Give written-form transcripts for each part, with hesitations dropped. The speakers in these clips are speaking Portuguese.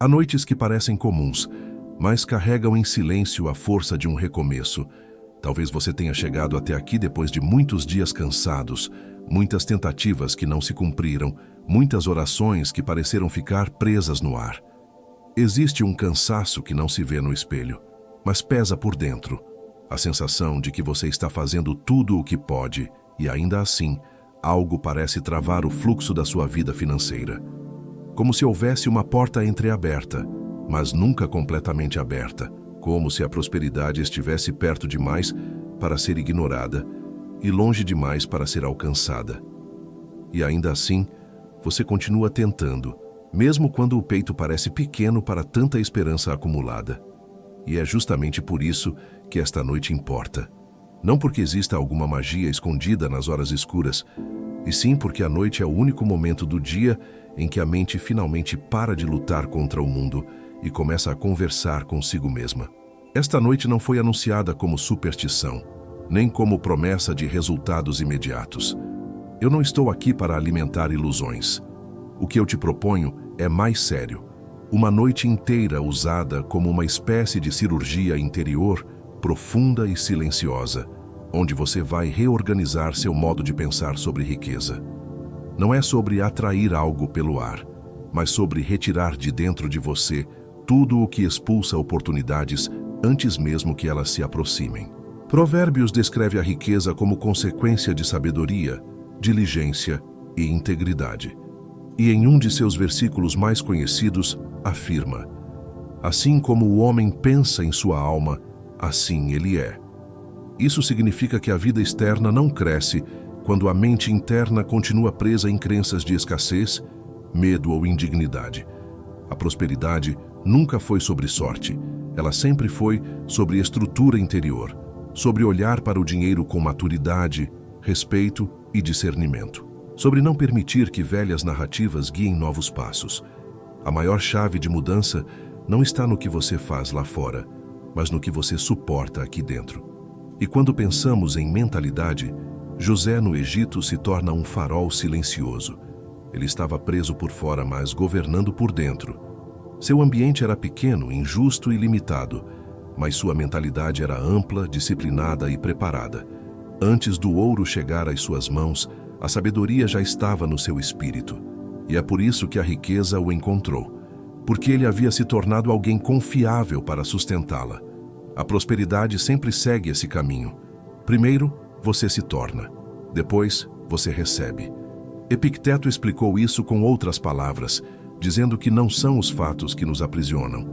Há noites que parecem comuns, mas carregam em silêncio a força de um recomeço. Talvez você tenha chegado até aqui depois de muitos dias cansados, muitas tentativas que não se cumpriram, muitas orações que pareceram ficar presas no ar. Existe um cansaço que não se vê no espelho, mas pesa por dentro. A sensação de que você está fazendo tudo o que pode e ainda assim, algo parece travar o fluxo da sua vida financeira. Como se houvesse uma porta entreaberta, mas nunca completamente aberta, como se a prosperidade estivesse perto demais para ser ignorada e longe demais para ser alcançada. E ainda assim, você continua tentando, mesmo quando o peito parece pequeno para tanta esperança acumulada. E é justamente por isso que esta noite importa. Não porque exista alguma magia escondida nas horas escuras, e sim porque a noite é o único momento do dia em que a mente finalmente para de lutar contra o mundo e começa a conversar consigo mesma. Esta noite não foi anunciada como superstição, nem como promessa de resultados imediatos. Eu não estou aqui para alimentar ilusões. O que eu te proponho é mais sério. Uma noite inteira usada como uma espécie de cirurgia interior, profunda e silenciosa, onde você vai reorganizar seu modo de pensar sobre riqueza. Não é sobre atrair algo pelo ar, mas sobre retirar de dentro de você tudo o que expulsa oportunidades antes mesmo que elas se aproximem. Provérbios descreve a riqueza como consequência de sabedoria, diligência e integridade. E em um de seus versículos mais conhecidos, afirma: assim como o homem pensa em sua alma, assim ele é. Isso significa que a vida externa não cresce quando a mente interna continua presa em crenças de escassez, medo ou indignidade. A prosperidade nunca foi sobre sorte, ela sempre foi sobre estrutura interior, sobre olhar para o dinheiro com maturidade, respeito e discernimento, sobre não permitir que velhas narrativas guiem novos passos. A maior chave de mudança não está no que você faz lá fora, mas no que você suporta aqui dentro. E quando pensamos em mentalidade, José no Egito se torna um farol silencioso. Ele estava preso por fora, mas governando por dentro. Seu ambiente era pequeno, injusto e limitado, mas sua mentalidade era ampla, disciplinada e preparada. Antes do ouro chegar às suas mãos, a sabedoria já estava no seu espírito. E é por isso que a riqueza o encontrou, porque ele havia se tornado alguém confiável para sustentá-la. A prosperidade sempre segue esse caminho. Primeiro, você se torna. Depois, você recebe. Epicteto explicou isso com outras palavras, dizendo que não são os fatos que nos aprisionam,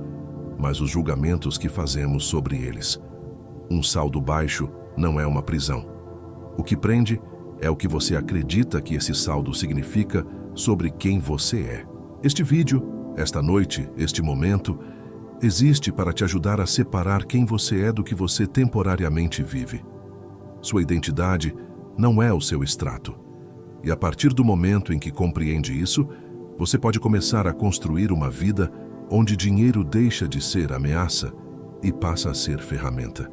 mas os julgamentos que fazemos sobre eles. Um saldo baixo não é uma prisão. O que prende é o que você acredita que esse saldo significa sobre quem você é. Este vídeo, esta noite, este momento, existe para te ajudar a separar quem você é do que você temporariamente vive. Sua identidade não é o seu extrato. E a partir do momento em que compreende isso, você pode começar a construir uma vida onde dinheiro deixa de ser ameaça e passa a ser ferramenta.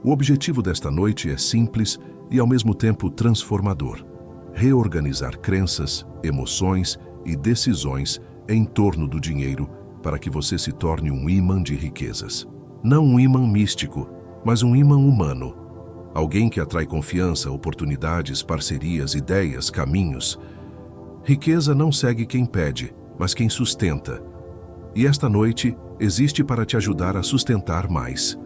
O objetivo desta noite é simples e ao mesmo tempo transformador: reorganizar crenças, emoções e decisões em torno do dinheiro para que você se torne um ímã de riquezas. Não um ímã místico, mas um ímã humano. Alguém que atrai confiança, oportunidades, parcerias, ideias, caminhos. Riqueza não segue quem pede, mas quem sustenta. E esta noite existe para te ajudar a sustentar mais.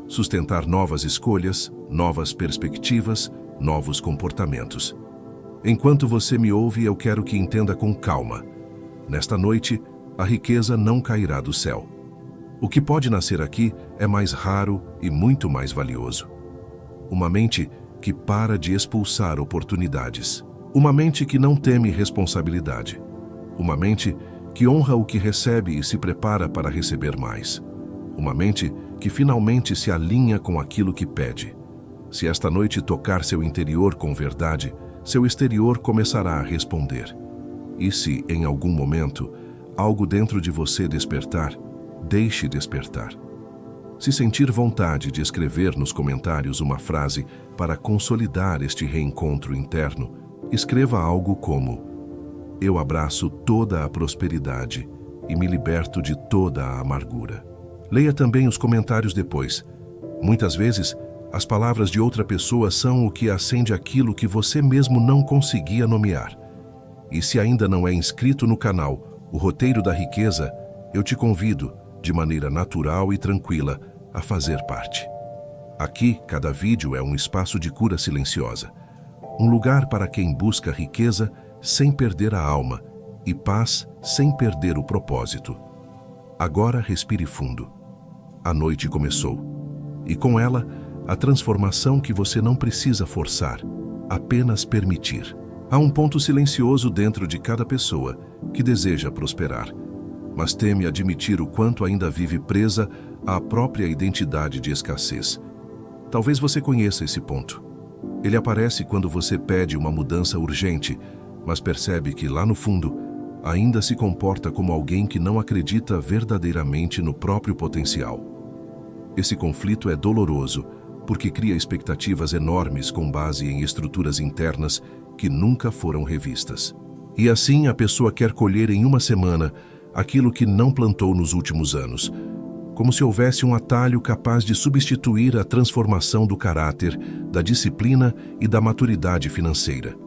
Sustentar novas escolhas, novas perspectivas, novos comportamentos. Enquanto você me ouve, eu quero que entenda com calma. Nesta noite, a riqueza não cairá do céu. O que pode nascer aqui é mais raro e muito mais valioso. Uma mente que para de expulsar oportunidades. Uma mente que não teme responsabilidade. Uma mente que honra o que recebe e se prepara para receber mais. Uma mente que finalmente se alinha com aquilo que pede. Se esta noite tocar seu interior com verdade, seu exterior começará a responder. E se, em algum momento, algo dentro de você despertar, deixe despertar. Se sentir vontade de escrever nos comentários uma frase para consolidar este reencontro interno, escreva algo como: eu abraço toda a prosperidade e me liberto de toda a amargura. Leia também os comentários depois. Muitas vezes, as palavras de outra pessoa são o que acende aquilo que você mesmo não conseguia nomear. E se ainda não é inscrito no canal O Roteiro da Riqueza, eu te convido, de maneira natural e tranquila, a fazer parte. Aqui, cada vídeo é um espaço de cura silenciosa. Um lugar para quem busca riqueza sem perder a alma e paz sem perder o propósito. Agora respire fundo. A noite começou. E com ela, a transformação que você não precisa forçar, apenas permitir. Há um ponto silencioso dentro de cada pessoa que deseja prosperar, mas teme admitir o quanto ainda vive presa à própria identidade de escassez. Talvez você conheça esse ponto. Ele aparece quando você pede uma mudança urgente, mas percebe que lá no fundo, ainda se comporta como alguém que não acredita verdadeiramente no próprio potencial. Esse conflito é doloroso, porque cria expectativas enormes com base em estruturas internas que nunca foram revistas. E assim a pessoa quer colher em uma semana aquilo que não plantou nos últimos anos, como se houvesse um atalho capaz de substituir a transformação do caráter, da disciplina e da maturidade financeira.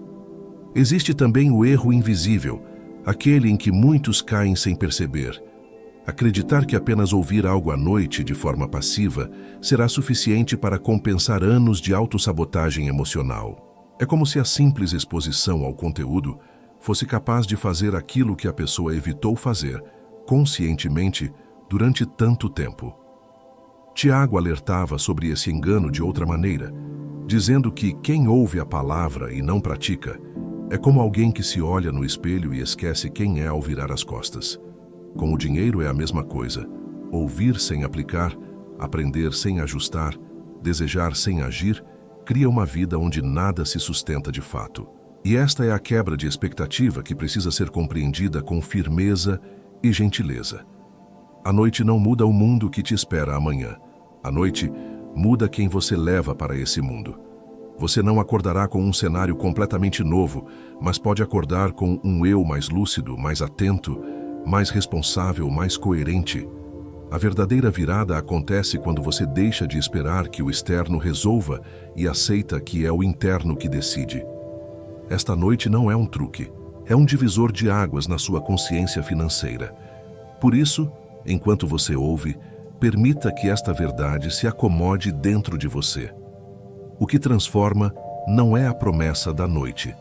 Existe também o erro invisível, aquele em que muitos caem sem perceber. Acreditar que apenas ouvir algo à noite de forma passiva será suficiente para compensar anos de autossabotagem emocional. É como se a simples exposição ao conteúdo fosse capaz de fazer aquilo que a pessoa evitou fazer, conscientemente, durante tanto tempo. Tiago alertava sobre esse engano de outra maneira, dizendo que quem ouve a palavra e não pratica é como alguém que se olha no espelho e esquece quem é ao virar as costas. Com o dinheiro é a mesma coisa. Ouvir sem aplicar, aprender sem ajustar, desejar sem agir, cria uma vida onde nada se sustenta de fato. E esta é a quebra de expectativa que precisa ser compreendida com firmeza e gentileza. A noite não muda o mundo que te espera amanhã. A noite muda quem você leva para esse mundo. Você não acordará com um cenário completamente novo, mas pode acordar com um eu mais lúcido, mais atento, mais responsável, mais coerente. A verdadeira virada acontece quando você deixa de esperar que o externo resolva e aceita que é o interno que decide. Esta noite não é um truque, é um divisor de águas na sua consciência financeira. Por isso, enquanto você ouve, permita que esta verdade se acomode dentro de você. O que transforma não é a promessa da noite,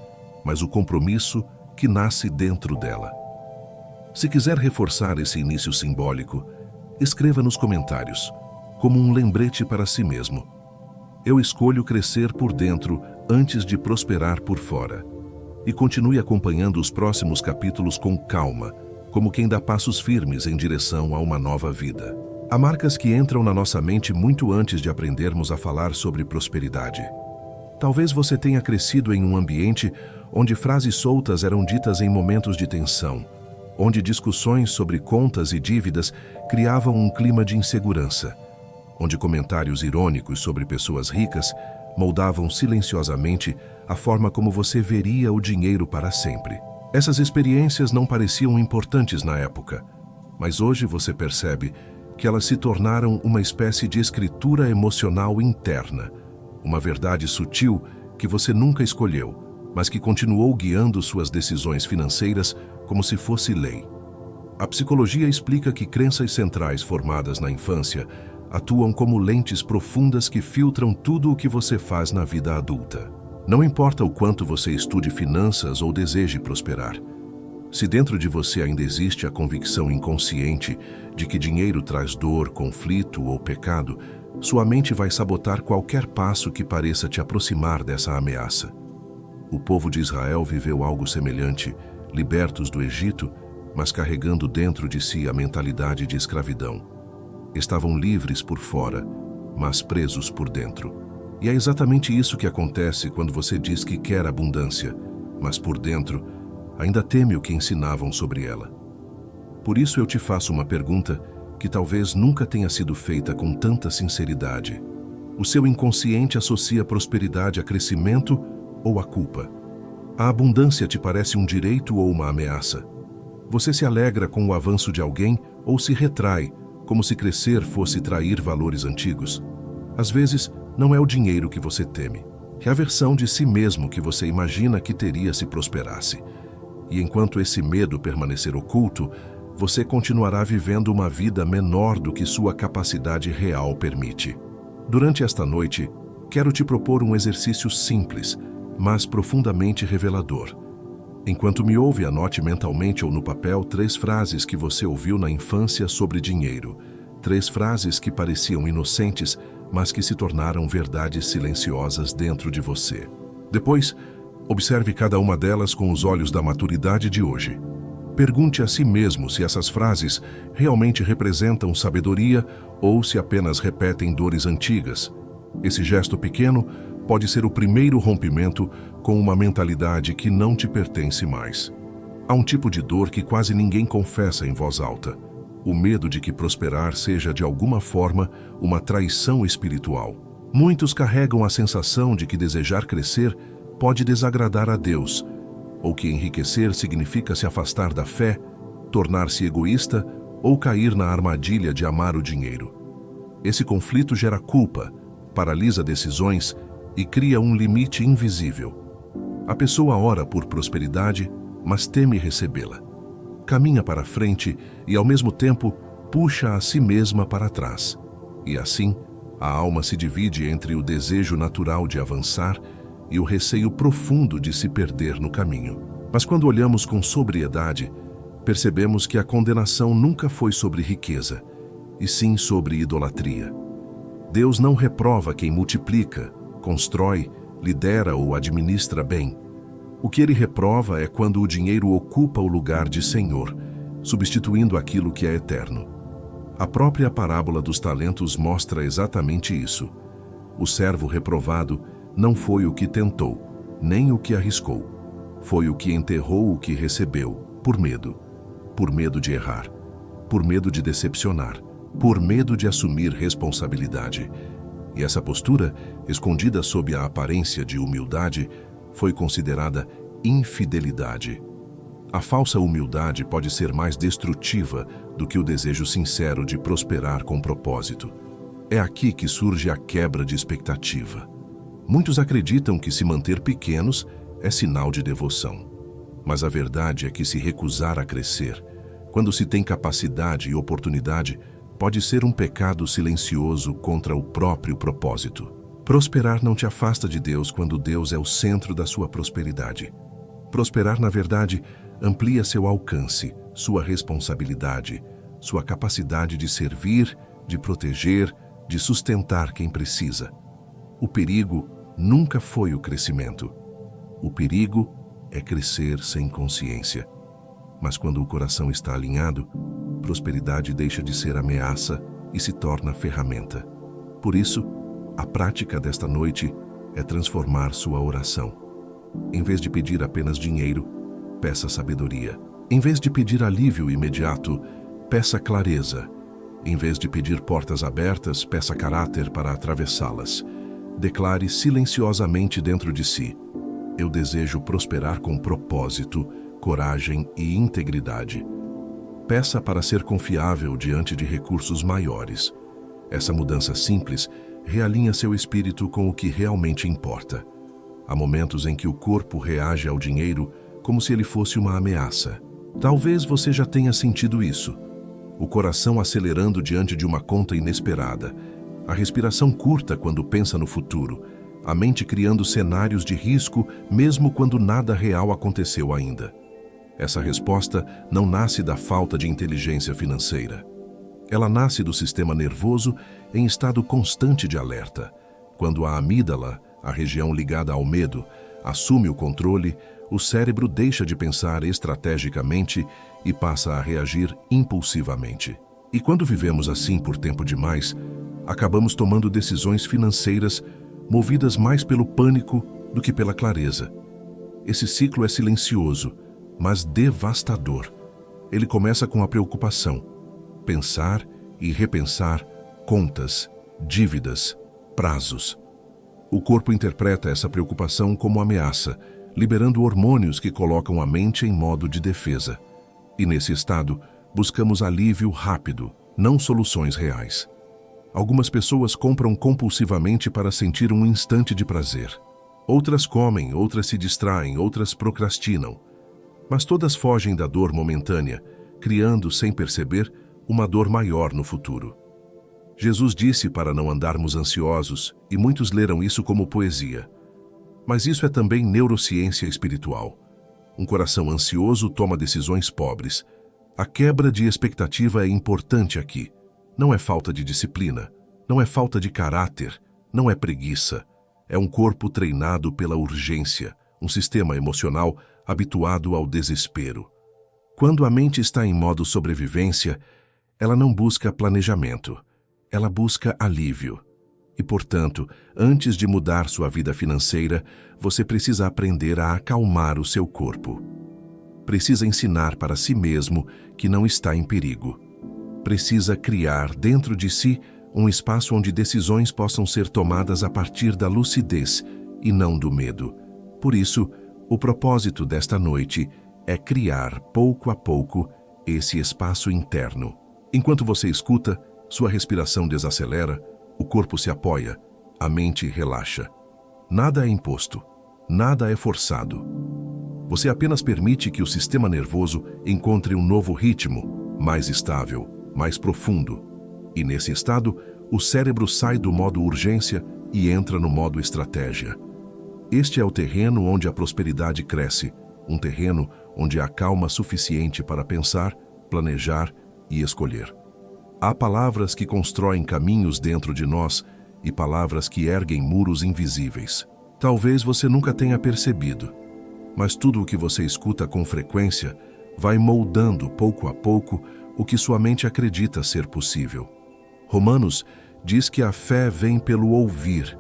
mas o compromisso que nasce dentro dela. Se quiser reforçar esse início simbólico, escreva nos comentários, como um lembrete para si mesmo. Eu escolho crescer por dentro antes de prosperar por fora. E continue acompanhando os próximos capítulos com calma, como quem dá passos firmes em direção a uma nova vida. Há marcas que entram na nossa mente muito antes de aprendermos a falar sobre prosperidade. Talvez você tenha crescido em um ambiente onde frases soltas eram ditas em momentos de tensão, onde discussões sobre contas e dívidas criavam um clima de insegurança, onde comentários irônicos sobre pessoas ricas moldavam silenciosamente a forma como você veria o dinheiro para sempre. Essas experiências não pareciam importantes na época, mas hoje você percebe que elas se tornaram uma espécie de escritura emocional interna, uma verdade sutil que você nunca escolheu, mas que continuou guiando suas decisões financeiras como se fosse lei. A psicologia explica que crenças centrais formadas na infância atuam como lentes profundas que filtram tudo o que você faz na vida adulta. Não importa o quanto você estude finanças ou deseje prosperar. Se dentro de você ainda existe a convicção inconsciente de que dinheiro traz dor, conflito ou pecado, sua mente vai sabotar qualquer passo que pareça te aproximar dessa ameaça. O povo de Israel viveu algo semelhante, libertos do Egito, mas carregando dentro de si a mentalidade de escravidão. Estavam livres por fora, mas presos por dentro. E é exatamente isso que acontece quando você diz que quer abundância, mas por dentro ainda teme o que ensinavam sobre ela. Por isso eu te faço uma pergunta que talvez nunca tenha sido feita com tanta sinceridade. O seu inconsciente associa prosperidade a crescimento ou a culpa? A abundância te parece um direito ou uma ameaça? Você se alegra com o avanço de alguém ou se retrai, como se crescer fosse trair valores antigos? Às vezes, não é o dinheiro que você teme, é a versão de si mesmo que você imagina que teria se prosperasse. E enquanto esse medo permanecer oculto, você continuará vivendo uma vida menor do que sua capacidade real permite. Durante esta noite, quero te propor um exercício simples, mas profundamente revelador. Enquanto me ouve, anote mentalmente ou no papel 3 frases que você ouviu na infância sobre dinheiro. 3 frases que pareciam inocentes, mas que se tornaram verdades silenciosas dentro de você. Depois, observe cada uma delas com os olhos da maturidade de hoje. Pergunte a si mesmo se essas frases realmente representam sabedoria ou se apenas repetem dores antigas. Esse gesto pequeno pode ser o primeiro rompimento com uma mentalidade que não te pertence mais. Há um tipo de dor que quase ninguém confessa em voz alta: o medo de que prosperar seja de alguma forma uma traição espiritual. Muitos carregam a sensação de que desejar crescer pode desagradar a Deus, ou que enriquecer significa se afastar da fé, tornar-se egoísta ou cair na armadilha de amar o dinheiro. Esse conflito gera culpa, paralisa decisões e cria um limite invisível. A pessoa ora por prosperidade, mas teme recebê-la. Caminha para frente e, ao mesmo tempo, puxa a si mesma para trás. E assim, a alma se divide entre o desejo natural de avançar e o receio profundo de se perder no caminho. Mas quando olhamos com sobriedade, percebemos que a condenação nunca foi sobre riqueza, e sim sobre idolatria. Deus não reprova quem multiplica, constrói, lidera ou administra bem. O que ele reprova é quando o dinheiro ocupa o lugar de Senhor, substituindo aquilo que é eterno. A própria parábola dos talentos mostra exatamente isso. O servo reprovado não foi o que tentou, nem o que arriscou. Foi o que enterrou o que recebeu, por medo de errar, por medo de decepcionar, por medo de assumir responsabilidade. E essa postura, escondida sob a aparência de humildade, foi considerada infidelidade. A falsa humildade pode ser mais destrutiva do que o desejo sincero de prosperar com propósito. É aqui que surge a quebra de expectativa. Muitos acreditam que se manter pequenos é sinal de devoção. Mas a verdade é que se recusar a crescer, quando se tem capacidade e oportunidade, pode ser um pecado silencioso contra o próprio propósito. Prosperar não te afasta de Deus quando Deus é o centro da sua prosperidade. Prosperar, na verdade, amplia seu alcance, sua responsabilidade, sua capacidade de servir, de proteger, de sustentar quem precisa. O perigo nunca foi o crescimento. O perigo é crescer sem consciência. Mas quando o coração está alinhado, prosperidade deixa de ser ameaça e se torna ferramenta. Por isso, a prática desta noite é transformar sua oração. Em vez de pedir apenas dinheiro, peça sabedoria. Em vez de pedir alívio imediato, peça clareza. Em vez de pedir portas abertas, peça caráter para atravessá-las. Declare silenciosamente dentro de si: eu desejo prosperar com propósito, coragem e integridade. Peça para ser confiável diante de recursos maiores. Essa mudança simples realinha seu espírito com o que realmente importa. Há momentos em que o corpo reage ao dinheiro como se ele fosse uma ameaça. Talvez você já tenha sentido isso. O coração acelerando diante de uma conta inesperada. A respiração curta quando pensa no futuro. A mente criando cenários de risco mesmo quando nada real aconteceu ainda. Essa resposta não nasce da falta de inteligência financeira. Ela nasce do sistema nervoso em estado constante de alerta. Quando a amígdala, a região ligada ao medo, assume o controle, o cérebro deixa de pensar estrategicamente e passa a reagir impulsivamente. E quando vivemos assim por tempo demais, acabamos tomando decisões financeiras movidas mais pelo pânico do que pela clareza. Esse ciclo é silencioso, mas devastador. Ele começa com a preocupação. Pensar e repensar contas, dívidas, prazos. O corpo interpreta essa preocupação como ameaça, liberando hormônios que colocam a mente em modo de defesa. E nesse estado, buscamos alívio rápido, não soluções reais. Algumas pessoas compram compulsivamente para sentir um instante de prazer. Outras comem, outras se distraem, outras procrastinam. Mas todas fogem da dor momentânea, criando, sem perceber, uma dor maior no futuro. Jesus disse para não andarmos ansiosos, e muitos leram isso como poesia. Mas isso é também neurociência espiritual. Um coração ansioso toma decisões pobres. A quebra de expectativa é importante aqui. Não é falta de disciplina, não é falta de caráter, não é preguiça. É um corpo treinado pela urgência, um sistema emocional habituado ao desespero. Quando a mente está em modo sobrevivência, ela não busca planejamento, ela busca alívio. E, portanto, antes de mudar sua vida financeira, você precisa aprender a acalmar o seu corpo. Precisa ensinar para si mesmo que não está em perigo. Precisa criar dentro de si um espaço onde decisões possam ser tomadas a partir da lucidez e não do medo. Por isso, o propósito desta noite é criar, pouco a pouco, esse espaço interno. Enquanto você escuta, sua respiração desacelera, o corpo se apoia, a mente relaxa. Nada é imposto, nada é forçado. Você apenas permite que o sistema nervoso encontre um novo ritmo, mais estável, mais profundo. E nesse estado, o cérebro sai do modo urgência e entra no modo estratégia. Este é o terreno onde a prosperidade cresce, um terreno onde há calma suficiente para pensar, planejar e escolher. Há palavras que constroem caminhos dentro de nós e palavras que erguem muros invisíveis. Talvez você nunca tenha percebido, mas tudo o que você escuta com frequência vai moldando pouco a pouco o que sua mente acredita ser possível. Romanos diz que a fé vem pelo ouvir,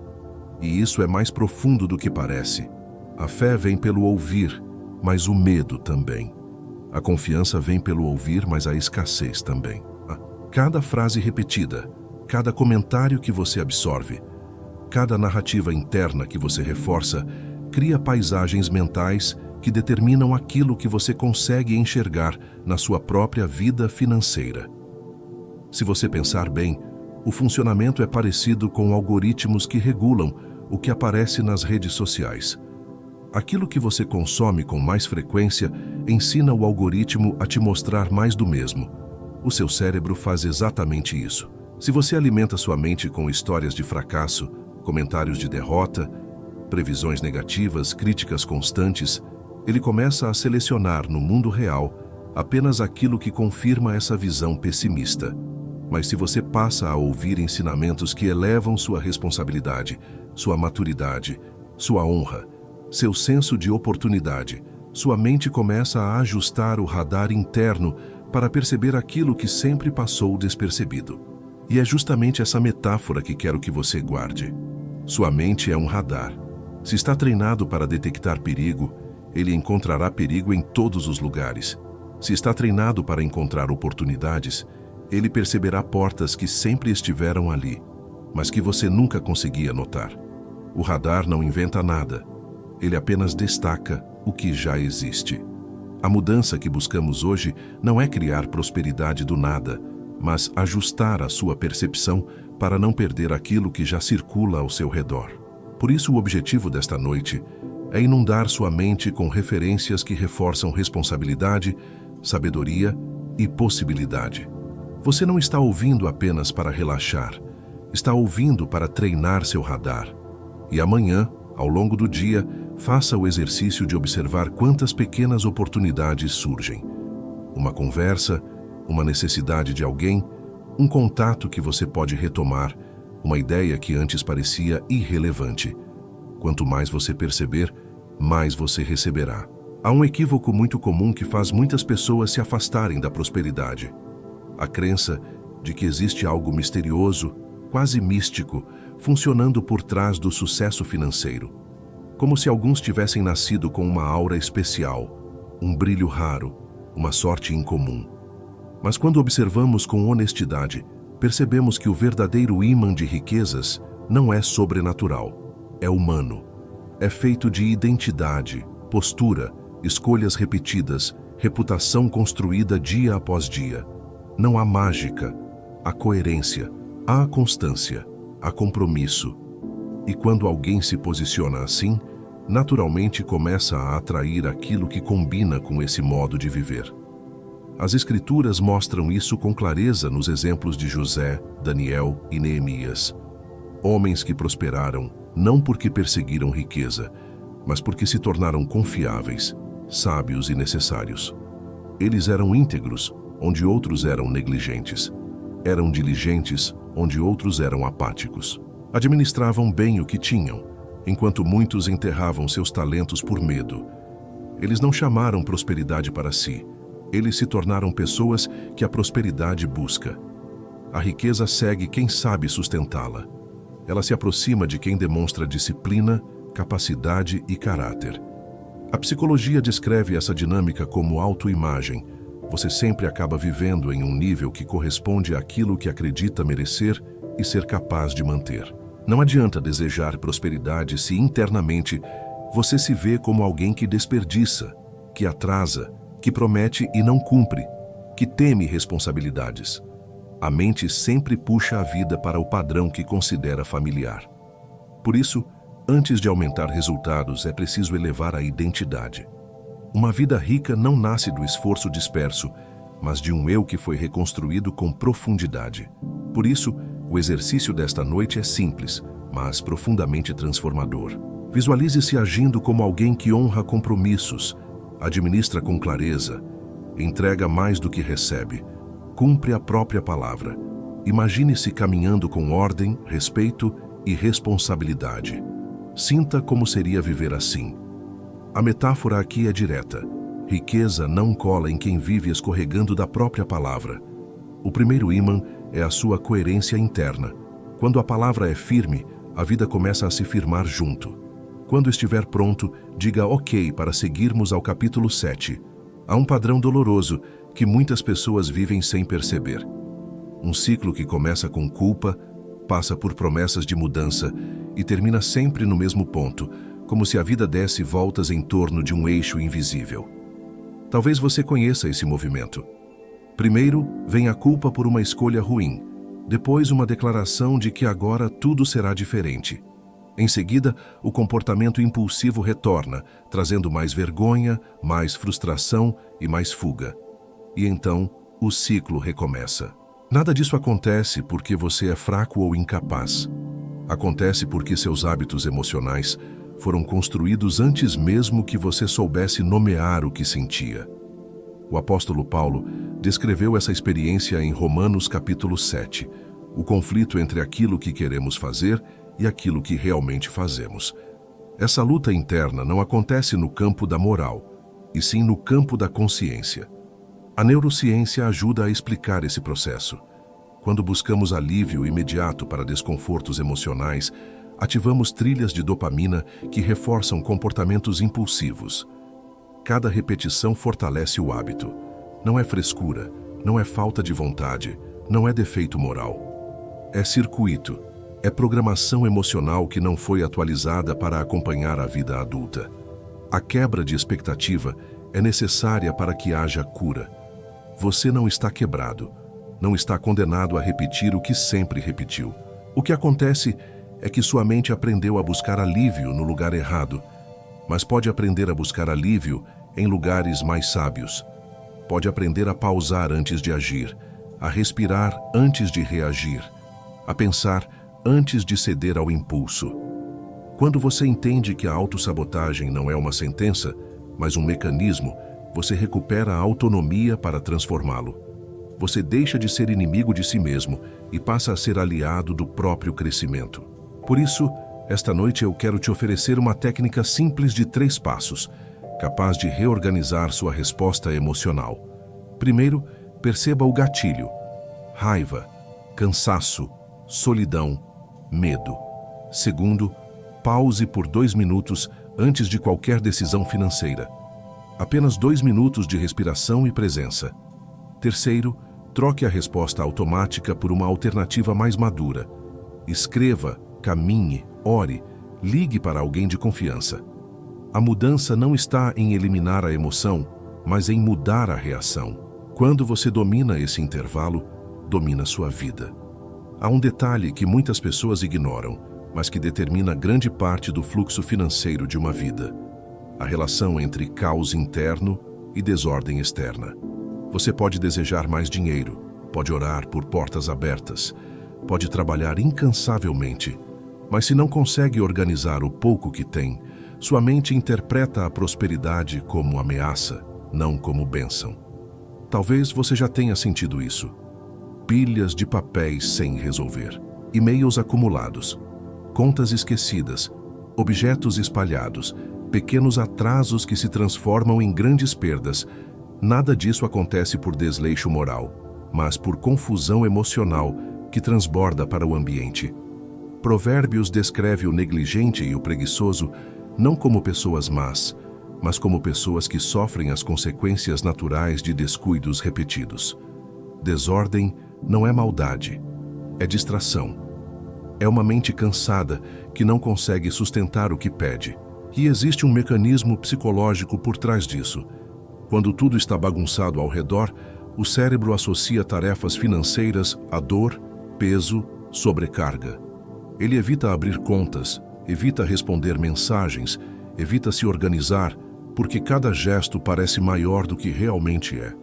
e isso é mais profundo do que parece. A fé vem pelo ouvir, mas o medo também. A confiança vem pelo ouvir, mas a escassez também. Cada frase repetida, cada comentário que você absorve, cada narrativa interna que você reforça, cria paisagens mentais que determinam aquilo que você consegue enxergar na sua própria vida financeira. Se você pensar bem, o funcionamento é parecido com algoritmos que regulam o que aparece nas redes sociais. Aquilo que você consome com mais frequência ensina o algoritmo a te mostrar mais do mesmo. O seu cérebro faz exatamente isso. Se você alimenta sua mente com histórias de fracasso, comentários de derrota, previsões negativas, críticas constantes, ele começa a selecionar no mundo real apenas aquilo que confirma essa visão pessimista. Mas se você passa a ouvir ensinamentos que elevam sua responsabilidade, sua maturidade, sua honra, seu senso de oportunidade, sua mente começa a ajustar o radar interno para perceber aquilo que sempre passou despercebido. E é justamente essa metáfora que quero que você guarde. Sua mente é um radar. Se está treinado para detectar perigo, ele encontrará perigo em todos os lugares. Se está treinado para encontrar oportunidades, ele perceberá portas que sempre estiveram ali, mas que você nunca conseguia notar. O radar não inventa nada. Ele apenas destaca o que já existe. A mudança que buscamos hoje não é criar prosperidade do nada, mas ajustar a sua percepção para não perder aquilo que já circula ao seu redor. Por isso, o objetivo desta noite é inundar sua mente com referências que reforçam responsabilidade, sabedoria e possibilidade. Você não está ouvindo apenas para relaxar, está ouvindo para treinar seu radar. E amanhã, ao longo do dia, faça o exercício de observar quantas pequenas oportunidades surgem. Uma conversa, uma necessidade de alguém, um contato que você pode retomar, uma ideia que antes parecia irrelevante. Quanto mais você perceber, mais você receberá. Há um equívoco muito comum que faz muitas pessoas se afastarem da prosperidade. A crença de que existe algo misterioso, quase místico, funcionando por trás do sucesso financeiro. Como se alguns tivessem nascido com uma aura especial, um brilho raro, uma sorte incomum. Mas quando observamos com honestidade, percebemos que o verdadeiro ímã de riquezas não é sobrenatural, é humano. É feito de identidade, postura, escolhas repetidas, reputação construída dia após dia. Não há mágica, há coerência, há constância, há compromisso. E quando alguém se posiciona assim, naturalmente começa a atrair aquilo que combina com esse modo de viver. As Escrituras mostram isso com clareza nos exemplos de José, Daniel e Neemias. Homens que prosperaram não porque perseguiram riqueza, mas porque se tornaram confiáveis, sábios e necessários. Eles eram íntegros, onde outros eram negligentes. Eram diligentes, onde outros eram apáticos. Administravam bem o que tinham, enquanto muitos enterravam seus talentos por medo. Eles não chamaram prosperidade para si. Eles se tornaram pessoas que a prosperidade busca. A riqueza segue quem sabe sustentá-la. Ela se aproxima de quem demonstra disciplina, capacidade e caráter. A psicologia descreve essa dinâmica como autoimagem. Você sempre acaba vivendo em um nível que corresponde àquilo que acredita merecer e ser capaz de manter. Não adianta desejar prosperidade se internamente você se vê como alguém que desperdiça, que atrasa, que promete e não cumpre, que teme responsabilidades. A mente sempre puxa a vida para o padrão que considera familiar. Por isso, antes de aumentar resultados, é preciso elevar a identidade. Uma vida rica não nasce do esforço disperso, mas de um eu que foi reconstruído com profundidade. Por isso, o exercício desta noite é simples, mas profundamente transformador. Visualize-se agindo como alguém que honra compromissos, administra com clareza, entrega mais do que recebe, cumpre a própria palavra. Imagine-se caminhando com ordem, respeito e responsabilidade. Sinta como seria viver assim. A metáfora aqui é direta. Riqueza não cola em quem vive escorregando da própria palavra. O primeiro ímã é a sua coerência interna. Quando a palavra é firme, a vida começa a se firmar junto. Quando estiver pronto, diga ok para seguirmos ao capítulo 7. Há um padrão doloroso que muitas pessoas vivem sem perceber. Um ciclo que começa com culpa, passa por promessas de mudança e termina sempre no mesmo ponto, como se a vida desse voltas em torno de um eixo invisível. Talvez você conheça esse movimento. Primeiro, vem a culpa por uma escolha ruim. Depois, uma declaração de que agora tudo será diferente. Em seguida, o comportamento impulsivo retorna, trazendo mais vergonha, mais frustração e mais fuga. E então, o ciclo recomeça. Nada disso acontece porque você é fraco ou incapaz. Acontece porque seus hábitos emocionais foram construídos antes mesmo que você soubesse nomear o que sentia. O apóstolo Paulo descreveu essa experiência em Romanos capítulo 7, o conflito entre aquilo que queremos fazer e aquilo que realmente fazemos. Essa luta interna não acontece no campo da moral, e sim no campo da consciência. A neurociência ajuda a explicar esse processo. Quando buscamos alívio imediato para desconfortos emocionais, ativamos trilhas de dopamina que reforçam comportamentos impulsivos. Cada repetição fortalece o hábito. Não é frescura, não é falta de vontade, não é defeito moral. É circuito, é programação emocional que não foi atualizada para acompanhar a vida adulta. A quebra de expectativa é necessária para que haja cura. Você não está quebrado, não está condenado a repetir o que sempre repetiu. O que acontece é que sua mente aprendeu a buscar alívio no lugar errado, mas pode aprender a buscar alívio em lugares mais sábios. Pode aprender a pausar antes de agir, a respirar antes de reagir, a pensar antes de ceder ao impulso. Quando você entende que a autossabotagem não é uma sentença, mas um mecanismo, você recupera a autonomia para transformá-lo. Você deixa de ser inimigo de si mesmo e passa a ser aliado do próprio crescimento. Por isso, esta noite eu quero te oferecer uma técnica simples de 3 passos, capaz de reorganizar sua resposta emocional. Primeiro, perceba o gatilho: raiva, cansaço, solidão, medo. Segundo, pause por 2 minutos antes de qualquer decisão financeira. Apenas 2 minutos de respiração e presença. Terceiro, troque a resposta automática por uma alternativa mais madura. Escreva, caminhe, ore, ligue para alguém de confiança. A mudança não está em eliminar a emoção, mas em mudar a reação. Quando você domina esse intervalo, domina sua vida. Há um detalhe que muitas pessoas ignoram, mas que determina grande parte do fluxo financeiro de uma vida: a relação entre caos interno e desordem externa. Você pode desejar mais dinheiro, pode orar por portas abertas, pode trabalhar incansavelmente, mas se não consegue organizar o pouco que tem, sua mente interpreta a prosperidade como ameaça, não como bênção. Talvez você já tenha sentido isso. Pilhas de papéis sem resolver, e-mails acumulados, contas esquecidas, objetos espalhados, pequenos atrasos que se transformam em grandes perdas. Nada disso acontece por desleixo moral, mas por confusão emocional que transborda para o ambiente. Provérbios descreve o negligente e o preguiçoso não como pessoas más, mas como pessoas que sofrem as consequências naturais de descuidos repetidos. Desordem não é maldade, é distração. É uma mente cansada que não consegue sustentar o que pede. E existe um mecanismo psicológico por trás disso. Quando tudo está bagunçado ao redor, o cérebro associa tarefas financeiras a dor, peso, sobrecarga. Ele evita abrir contas, evita responder mensagens, evita se organizar, porque cada gesto parece maior do que realmente é.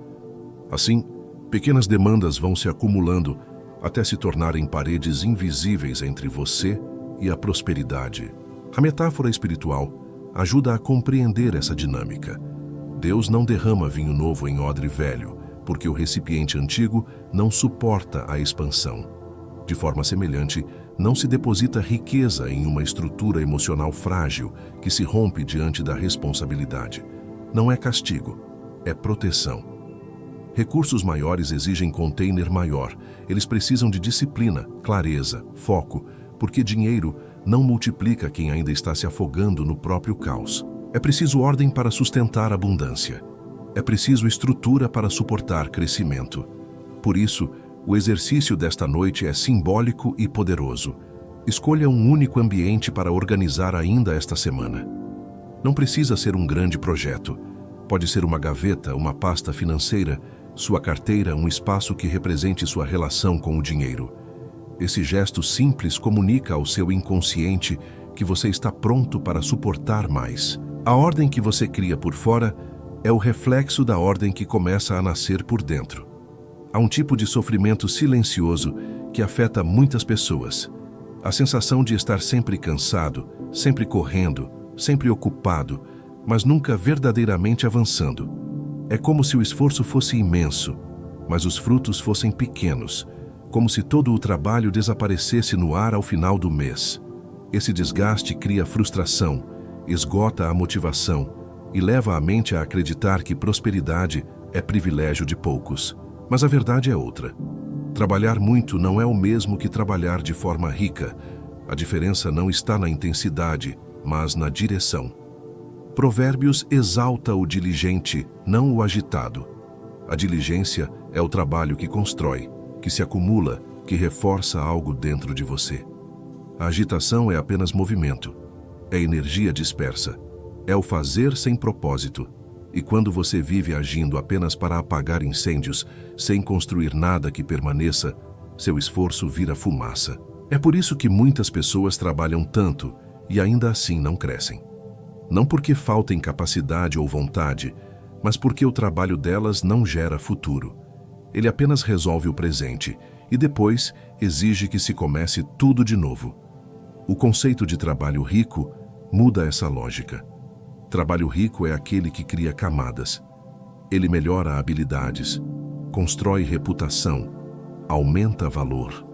Assim, pequenas demandas vão se acumulando até se tornarem paredes invisíveis entre você e a prosperidade. A metáfora espiritual ajuda a compreender essa dinâmica. Deus não derrama vinho novo em odre velho, porque o recipiente antigo não suporta a expansão. De forma semelhante, não se deposita riqueza em uma estrutura emocional frágil que se rompe diante da responsabilidade. Não é castigo, é proteção. Recursos maiores exigem container maior. Eles precisam de disciplina, clareza, foco, porque dinheiro não multiplica quem ainda está se afogando no próprio caos. É preciso ordem para sustentar abundância. É preciso estrutura para suportar crescimento. Por isso, o exercício desta noite é simbólico e poderoso. Escolha um único ambiente para organizar ainda esta semana. Não precisa ser um grande projeto. Pode ser uma gaveta, uma pasta financeira, sua carteira, um espaço que represente sua relação com o dinheiro. Esse gesto simples comunica ao seu inconsciente que você está pronto para suportar mais. A ordem que você cria por fora é o reflexo da ordem que começa a nascer por dentro. Há um tipo de sofrimento silencioso que afeta muitas pessoas. A sensação de estar sempre cansado, sempre correndo, sempre ocupado, mas nunca verdadeiramente avançando. É como se o esforço fosse imenso, mas os frutos fossem pequenos, como se todo o trabalho desaparecesse no ar ao final do mês. Esse desgaste cria frustração, esgota a motivação e leva a mente a acreditar que prosperidade é privilégio de poucos. Mas a verdade é outra. Trabalhar muito não é o mesmo que trabalhar de forma rica. A diferença não está na intensidade, mas na direção. Provérbios exalta o diligente, não o agitado. A diligência é o trabalho que constrói, que se acumula, que reforça algo dentro de você. A agitação é apenas movimento, é energia dispersa, é o fazer sem propósito. E quando você vive agindo apenas para apagar incêndios, sem construir nada que permaneça, seu esforço vira fumaça. É por isso que muitas pessoas trabalham tanto e ainda assim não crescem. Não porque faltem capacidade ou vontade, mas porque o trabalho delas não gera futuro. Ele apenas resolve o presente e depois exige que se comece tudo de novo. O conceito de trabalho rico muda essa lógica. Trabalho rico é aquele que cria camadas. Ele melhora habilidades, constrói reputação, aumenta valor,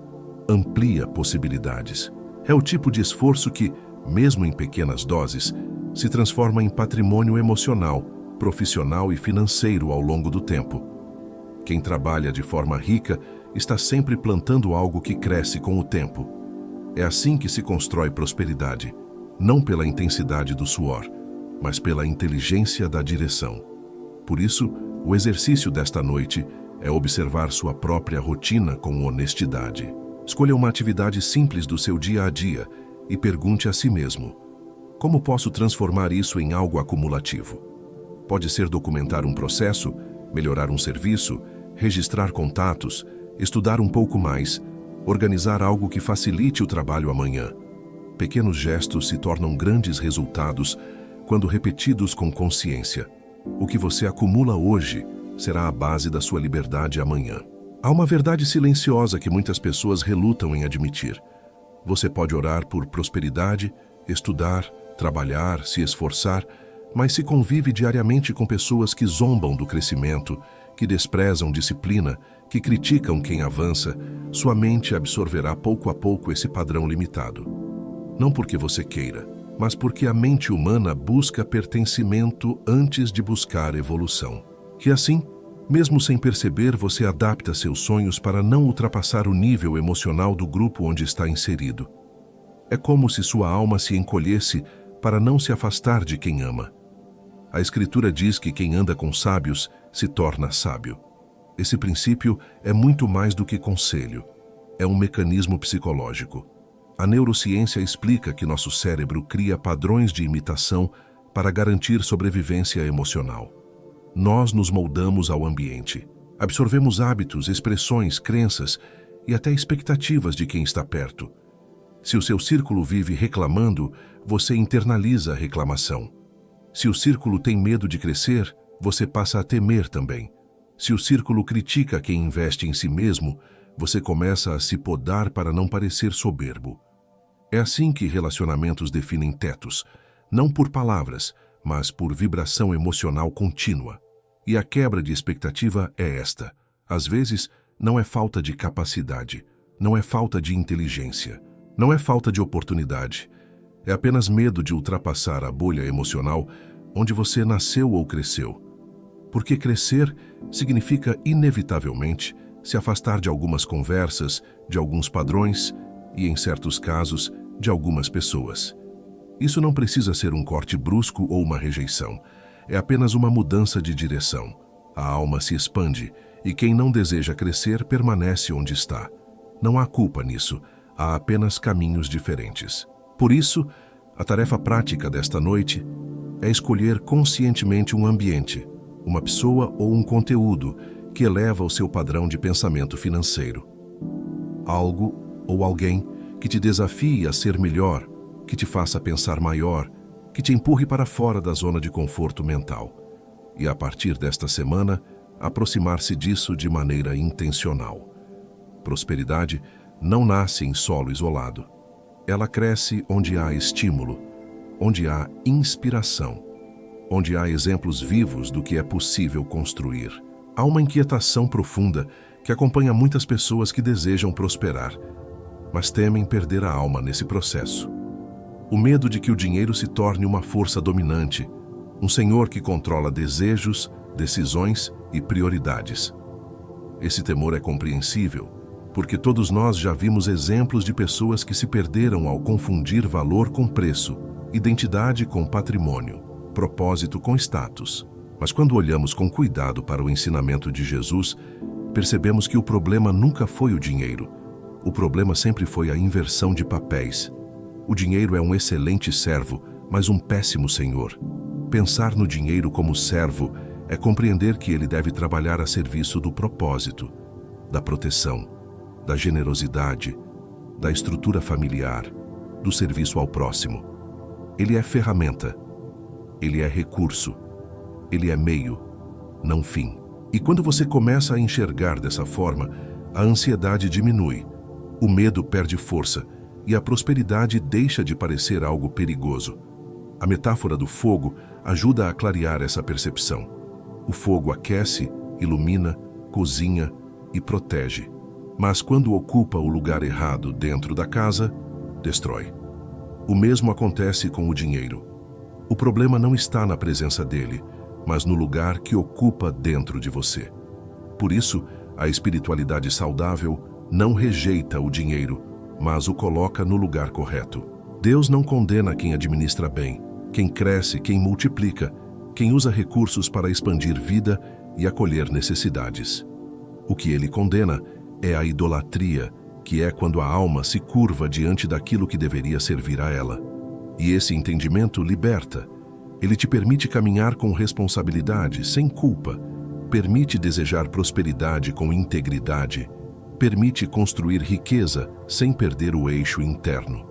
amplia possibilidades. É o tipo de esforço que, mesmo em pequenas doses, se transforma em patrimônio emocional, profissional e financeiro ao longo do tempo. Quem trabalha de forma rica está sempre plantando algo que cresce com o tempo. É assim que se constrói prosperidade, não pela intensidade do suor, mas pela inteligência da direção. Por isso, o exercício desta noite é observar sua própria rotina com honestidade. Escolha uma atividade simples do seu dia a dia e pergunte a si mesmo: como posso transformar isso em algo acumulativo? Pode ser documentar um processo, melhorar um serviço, registrar contatos, estudar um pouco mais, organizar algo que facilite o trabalho amanhã. Pequenos gestos se tornam grandes resultados quando repetidos com consciência. O que você acumula hoje será a base da sua liberdade amanhã. Há uma verdade silenciosa que muitas pessoas relutam em admitir. Você pode orar por prosperidade, estudar, trabalhar, se esforçar, mas se convive diariamente com pessoas que zombam do crescimento, que desprezam disciplina, que criticam quem avança, sua mente absorverá pouco a pouco esse padrão limitado. Não porque você queira, mas porque a mente humana busca pertencimento antes de buscar evolução. E assim, mesmo sem perceber, você adapta seus sonhos para não ultrapassar o nível emocional do grupo onde está inserido. É como se sua alma se encolhesse para não se afastar de quem ama. A Escritura diz que quem anda com sábios se torna sábio. Esse princípio é muito mais do que conselho. É um mecanismo psicológico. A neurociência explica que nosso cérebro cria padrões de imitação para garantir sobrevivência emocional. Nós nos moldamos ao ambiente. Absorvemos hábitos, expressões, crenças e até expectativas de quem está perto. Se o seu círculo vive reclamando, você internaliza a reclamação. Se o círculo tem medo de crescer, você passa a temer também. Se o círculo critica quem investe em si mesmo, você começa a se podar para não parecer soberbo. É assim que relacionamentos definem tetos, não por palavras, mas por vibração emocional contínua. E a quebra de expectativa é esta. Às vezes, não é falta de capacidade, não é falta de inteligência, não é falta de oportunidade. É apenas medo de ultrapassar a bolha emocional onde você nasceu ou cresceu. Porque crescer significa, inevitavelmente, se afastar de algumas conversas, de alguns padrões e, em certos casos, de algumas pessoas. Isso não precisa ser um corte brusco ou uma rejeição. É apenas uma mudança de direção. A alma se expande e quem não deseja crescer permanece onde está. Não há culpa nisso, há apenas caminhos diferentes. Por isso, a tarefa prática desta noite é escolher conscientemente um ambiente, uma pessoa ou um conteúdo que eleva o seu padrão de pensamento financeiro. Algo ou alguém que te desafie a ser melhor, que te faça pensar maior, que te empurre para fora da zona de conforto mental. E a partir desta semana, aproximar-se disso de maneira intencional. Prosperidade não nasce em solo isolado. Ela cresce onde há estímulo, onde há inspiração, onde há exemplos vivos do que é possível construir. Há uma inquietação profunda que acompanha muitas pessoas que desejam prosperar, mas temem perder a alma nesse processo. O medo de que o dinheiro se torne uma força dominante, um senhor que controla desejos, decisões e prioridades. Esse temor é compreensível, porque todos nós já vimos exemplos de pessoas que se perderam ao confundir valor com preço, identidade com patrimônio, propósito com status. Mas quando olhamos com cuidado para o ensinamento de Jesus, percebemos que o problema nunca foi o dinheiro. O problema sempre foi a inversão de papéis. O dinheiro é um excelente servo, mas um péssimo senhor. Pensar no dinheiro como servo é compreender que ele deve trabalhar a serviço do propósito, da proteção, da generosidade, da estrutura familiar, do serviço ao próximo. Ele é ferramenta, ele é recurso, ele é meio, não fim. E quando você começa a enxergar dessa forma, a ansiedade diminui, o medo perde força e a prosperidade deixa de parecer algo perigoso. A metáfora do fogo ajuda a clarear essa percepção. O fogo aquece, ilumina, cozinha e protege. Mas quando ocupa o lugar errado dentro da casa, destrói. O mesmo acontece com o dinheiro. O problema não está na presença dele, mas no lugar que ocupa dentro de você. Por isso, a espiritualidade saudável não rejeita o dinheiro, mas o coloca no lugar correto. Deus não condena quem administra bem, quem cresce, quem multiplica, quem usa recursos para expandir vida e acolher necessidades. O que ele condena é a idolatria, que é quando a alma se curva diante daquilo que deveria servir a ela. E esse entendimento liberta. Ele te permite caminhar com responsabilidade, sem culpa. Permite desejar prosperidade com integridade. Permite construir riqueza sem perder o eixo interno.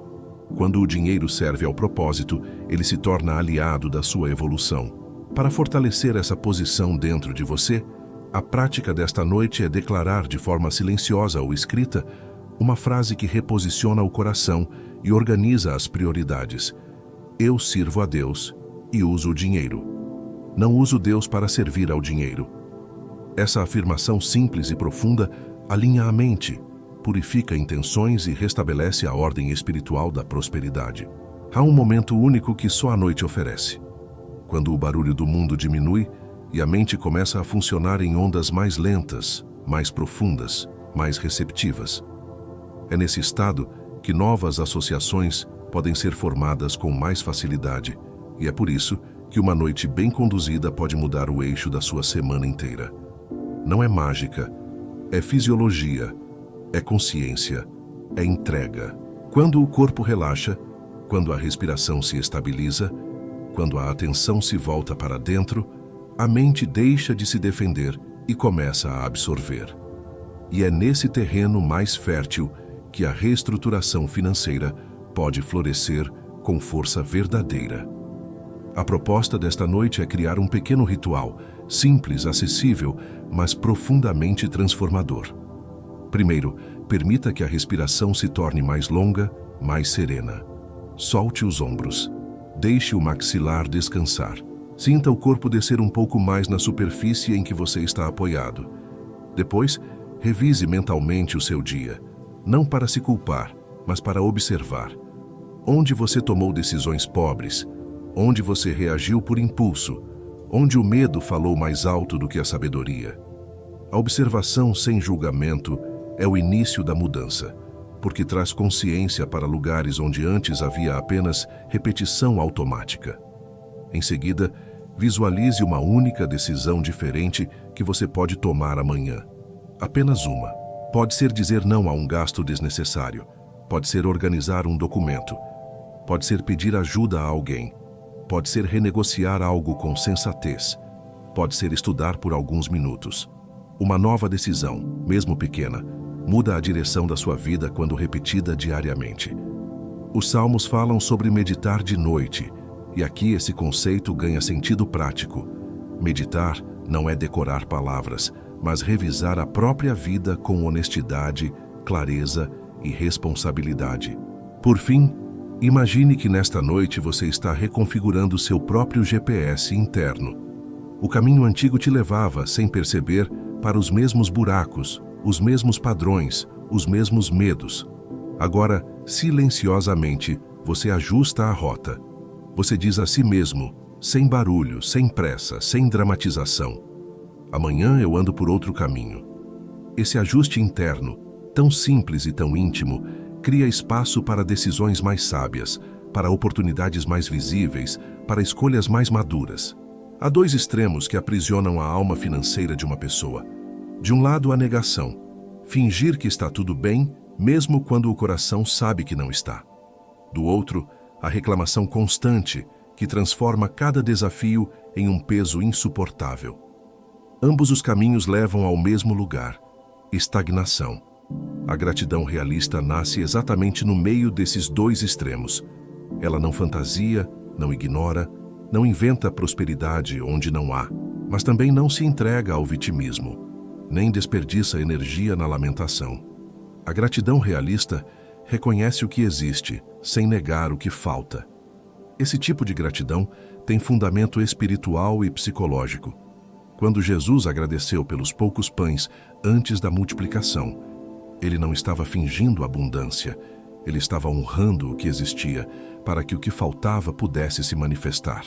Quando o dinheiro serve ao propósito, ele se torna aliado da sua evolução. Para fortalecer essa posição dentro de você, a prática desta noite é declarar de forma silenciosa ou escrita uma frase que reposiciona o coração e organiza as prioridades. Eu sirvo a Deus e uso o dinheiro. Não uso Deus para servir ao dinheiro. Essa afirmação simples e profunda alinha a mente, purifica intenções e restabelece a ordem espiritual da prosperidade. Há um momento único que só a noite oferece. Quando o barulho do mundo diminui e a mente começa a funcionar em ondas mais lentas, mais profundas, mais receptivas. É nesse estado que novas associações podem ser formadas com mais facilidade, e é por isso que uma noite bem conduzida pode mudar o eixo da sua semana inteira. Não é mágica, é fisiologia, é consciência, é entrega. Quando o corpo relaxa, quando a respiração se estabiliza, quando a atenção se volta para dentro, a mente deixa de se defender e começa a absorver. E é nesse terreno mais fértil que a reestruturação financeira pode florescer com força verdadeira. A proposta desta noite é criar um pequeno ritual, simples, acessível, mas profundamente transformador. Primeiro, permita que a respiração se torne mais longa, mais serena. Solte os ombros. Deixe o maxilar descansar. Sinta o corpo descer um pouco mais na superfície em que você está apoiado. Depois, revise mentalmente o seu dia, não para se culpar, mas para observar. Onde você tomou decisões pobres? Onde você reagiu por impulso? Onde o medo falou mais alto do que a sabedoria? A observação sem julgamento é o início da mudança, porque traz consciência para lugares onde antes havia apenas repetição automática. Em seguida, visualize uma única decisão diferente que você pode tomar amanhã. Apenas uma. Pode ser dizer não a um gasto desnecessário. Pode ser organizar um documento. Pode ser pedir ajuda a alguém. Pode ser renegociar algo com sensatez. Pode ser estudar por alguns minutos. Uma nova decisão, mesmo pequena, muda a direção da sua vida quando repetida diariamente. Os Salmos falam sobre meditar de noite, e aqui esse conceito ganha sentido prático. Meditar não é decorar palavras, mas revisar a própria vida com honestidade, clareza e responsabilidade. Por fim, imagine que nesta noite você está reconfigurando seu próprio GPS interno. O caminho antigo te levava, sem perceber, para os mesmos buracos, os mesmos padrões, os mesmos medos. Agora, silenciosamente, você ajusta a rota. Você diz a si mesmo, sem barulho, sem pressa, sem dramatização: amanhã eu ando por outro caminho. Esse ajuste interno, tão simples e tão íntimo, cria espaço para decisões mais sábias, para oportunidades mais visíveis, para escolhas mais maduras. Há dois extremos que aprisionam a alma financeira de uma pessoa. De um lado, a negação. Fingir que está tudo bem, mesmo quando o coração sabe que não está. Do outro, a reclamação constante, que transforma cada desafio em um peso insuportável. Ambos os caminhos levam ao mesmo lugar: estagnação. A gratidão realista nasce exatamente no meio desses dois extremos. Ela não fantasia, não ignora, não inventa prosperidade onde não há, mas também não se entrega ao vitimismo, nem desperdiça energia na lamentação. A gratidão realista reconhece o que existe, sem negar o que falta. Esse tipo de gratidão tem fundamento espiritual e psicológico. Quando Jesus agradeceu pelos poucos pães antes da multiplicação, ele não estava fingindo abundância, ele estava honrando o que existia para que o que faltava pudesse se manifestar.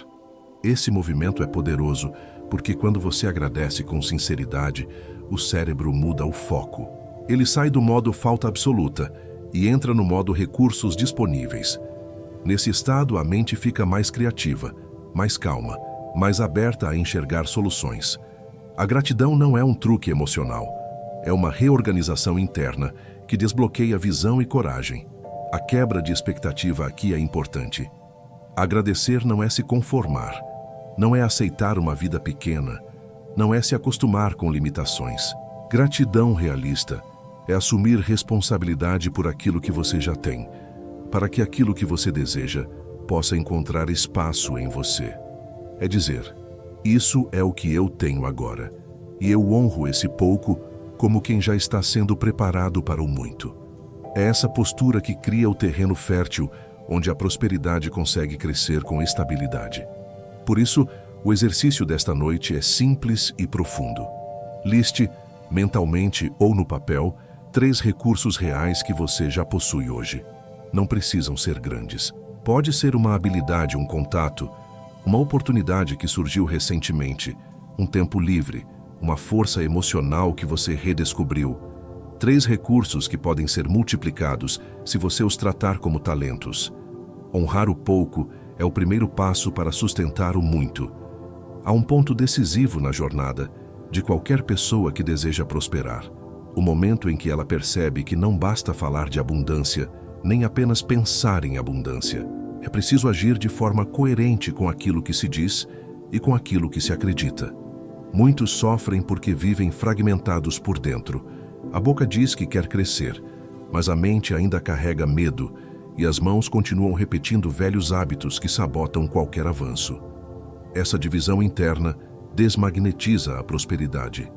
Esse movimento é poderoso porque quando você agradece com sinceridade, o cérebro muda o foco. Ele sai do modo falta absoluta e entra no modo recursos disponíveis. Nesse estado, a mente fica mais criativa, mais calma, mais aberta a enxergar soluções. A gratidão não é um truque emocional, é uma reorganização interna que desbloqueia visão e coragem. A quebra de expectativa aqui é importante. Agradecer não é se conformar, não é aceitar uma vida pequena, não é se acostumar com limitações. Gratidão realista é assumir responsabilidade por aquilo que você já tem, para que aquilo que você deseja possa encontrar espaço em você. É dizer, isso é o que eu tenho agora, e eu honro esse pouco como quem já está sendo preparado para o muito. É essa postura que cria o terreno fértil onde a prosperidade consegue crescer com estabilidade. Por isso, o exercício desta noite é simples e profundo. Liste, mentalmente ou no papel, 3 recursos reais que você já possui hoje. Não precisam ser grandes. Pode ser uma habilidade, um contato, uma oportunidade que surgiu recentemente, um tempo livre, uma força emocional que você redescobriu. 3 recursos que podem ser multiplicados se você os tratar como talentos. Honrar o pouco é o primeiro passo para sustentar o muito. Há um ponto decisivo na jornada de qualquer pessoa que deseja prosperar. O momento em que ela percebe que não basta falar de abundância, nem apenas pensar em abundância. É preciso agir de forma coerente com aquilo que se diz e com aquilo que se acredita. Muitos sofrem porque vivem fragmentados por dentro. A boca diz que quer crescer, mas a mente ainda carrega medo e as mãos continuam repetindo velhos hábitos que sabotam qualquer avanço. Essa divisão interna desmagnetiza a prosperidade.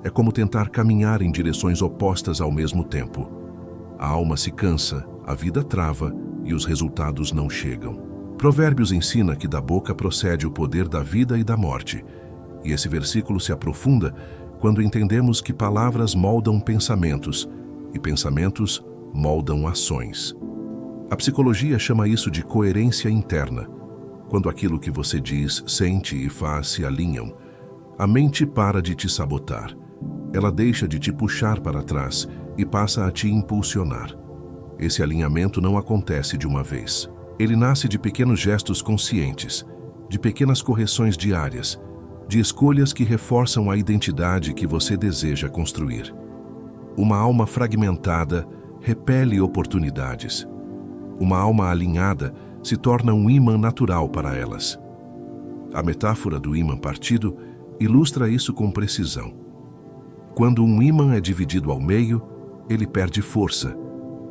É como tentar caminhar em direções opostas ao mesmo tempo. A alma se cansa, a vida trava e os resultados não chegam. Provérbios ensina que da boca procede o poder da vida e da morte. E esse versículo se aprofunda quando entendemos que palavras moldam pensamentos e pensamentos moldam ações. A psicologia chama isso de coerência interna. Quando aquilo que você diz, sente e faz se alinham, a mente para de te sabotar. Ela deixa de te puxar para trás e passa a te impulsionar. Esse alinhamento não acontece de uma vez. Ele nasce de pequenos gestos conscientes, de pequenas correções diárias, de escolhas que reforçam a identidade que você deseja construir. Uma alma fragmentada repele oportunidades. Uma alma alinhada se torna um ímã natural para elas. A metáfora do ímã partido ilustra isso com precisão. Quando um ímã é dividido ao meio, ele perde força.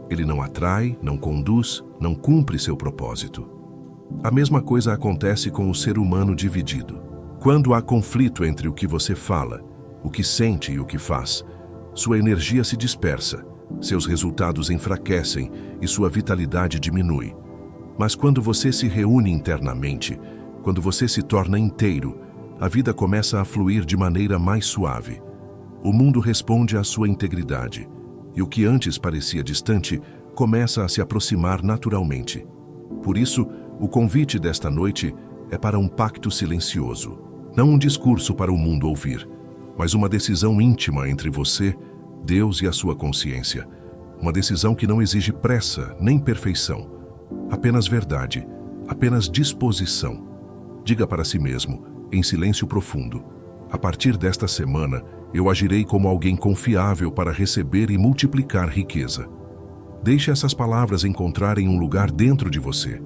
Ele não atrai, não conduz, não cumpre seu propósito. A mesma coisa acontece com o ser humano dividido. Quando há conflito entre o que você fala, o que sente e o que faz, sua energia se dispersa, seus resultados enfraquecem e sua vitalidade diminui. Mas quando você se reúne internamente, quando você se torna inteiro, a vida começa a fluir de maneira mais suave. O mundo responde à sua integridade, e o que antes parecia distante começa a se aproximar naturalmente. Por isso, o convite desta noite é para um pacto silencioso. Não um discurso para o mundo ouvir, mas uma decisão íntima entre você, Deus e a sua consciência. Uma decisão que não exige pressa nem perfeição. Apenas verdade, apenas disposição. Diga para si mesmo, em silêncio profundo: a partir desta semana, eu agirei como alguém confiável para receber e multiplicar riqueza. Deixe essas palavras encontrarem um lugar dentro de você.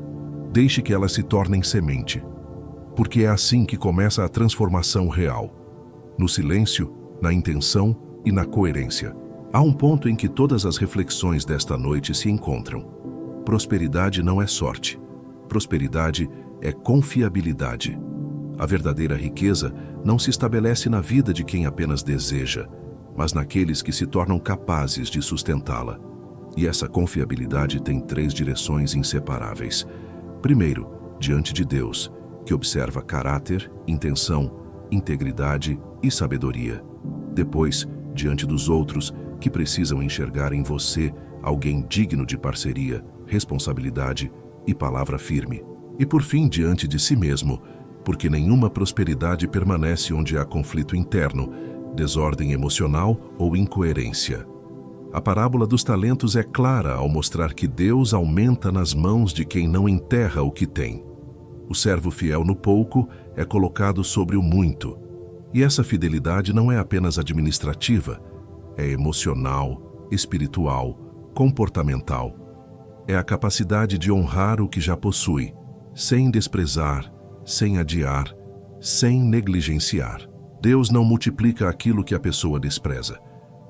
Deixe que elas se tornem semente. Porque é assim que começa a transformação real. No silêncio, na intenção e na coerência. Há um ponto em que todas as reflexões desta noite se encontram. Prosperidade não é sorte. Prosperidade é confiabilidade. A verdadeira riqueza não se estabelece na vida de quem apenas deseja, mas naqueles que se tornam capazes de sustentá-la. E essa confiabilidade tem 3 direções inseparáveis. Primeiro, diante de Deus, que observa caráter, intenção, integridade e sabedoria. Depois, diante dos outros, que precisam enxergar em você alguém digno de parceria, responsabilidade e palavra firme. E por fim, diante de si mesmo, porque nenhuma prosperidade permanece onde há conflito interno, desordem emocional ou incoerência. A parábola dos talentos é clara ao mostrar que Deus aumenta nas mãos de quem não enterra o que tem. O servo fiel no pouco é colocado sobre o muito. E essa fidelidade não é apenas administrativa, é emocional, espiritual, comportamental. É a capacidade de honrar o que já possui, sem desprezar, sem adiar, sem negligenciar. Deus não multiplica aquilo que a pessoa despreza.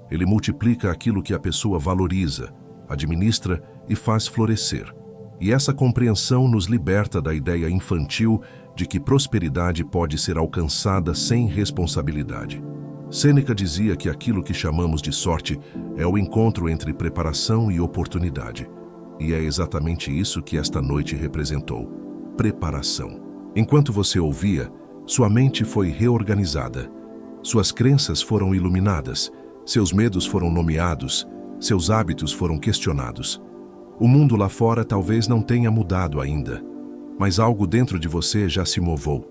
Ele multiplica aquilo que a pessoa valoriza, administra e faz florescer. E essa compreensão nos liberta da ideia infantil de que prosperidade pode ser alcançada sem responsabilidade. Sêneca dizia que aquilo que chamamos de sorte é o encontro entre preparação e oportunidade. E é exatamente isso que esta noite representou: preparação. Enquanto você ouvia, sua mente foi reorganizada. Suas crenças foram iluminadas, seus medos foram nomeados, seus hábitos foram questionados. O mundo lá fora talvez não tenha mudado ainda, mas algo dentro de você já se movou.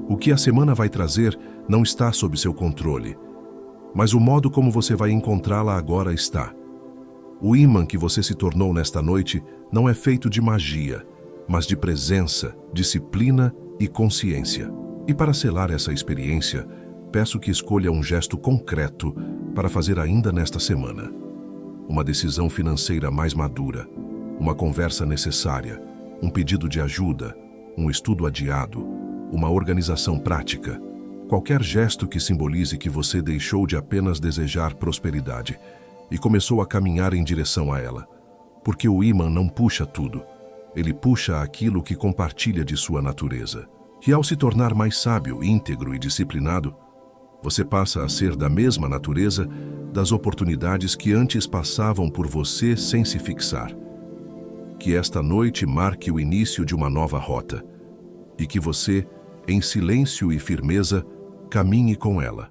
O que a semana vai trazer não está sob seu controle, mas o modo como você vai encontrá-la agora está. O ímã que você se tornou nesta noite não é feito de magia, mas de presença, disciplina e consciência. E para selar essa experiência, peço que escolha um gesto concreto para fazer ainda nesta semana. Uma decisão financeira mais madura, uma conversa necessária, um pedido de ajuda, um estudo adiado, uma organização prática. Qualquer gesto que simbolize que você deixou de apenas desejar prosperidade e começou a caminhar em direção a ela. Porque o ímã não puxa tudo, ele puxa aquilo que compartilha de sua natureza. E ao se tornar mais sábio, íntegro e disciplinado, você passa a ser da mesma natureza das oportunidades que antes passavam por você sem se fixar. Que esta noite marque o início de uma nova rota e que você, em silêncio e firmeza, caminhe com ela.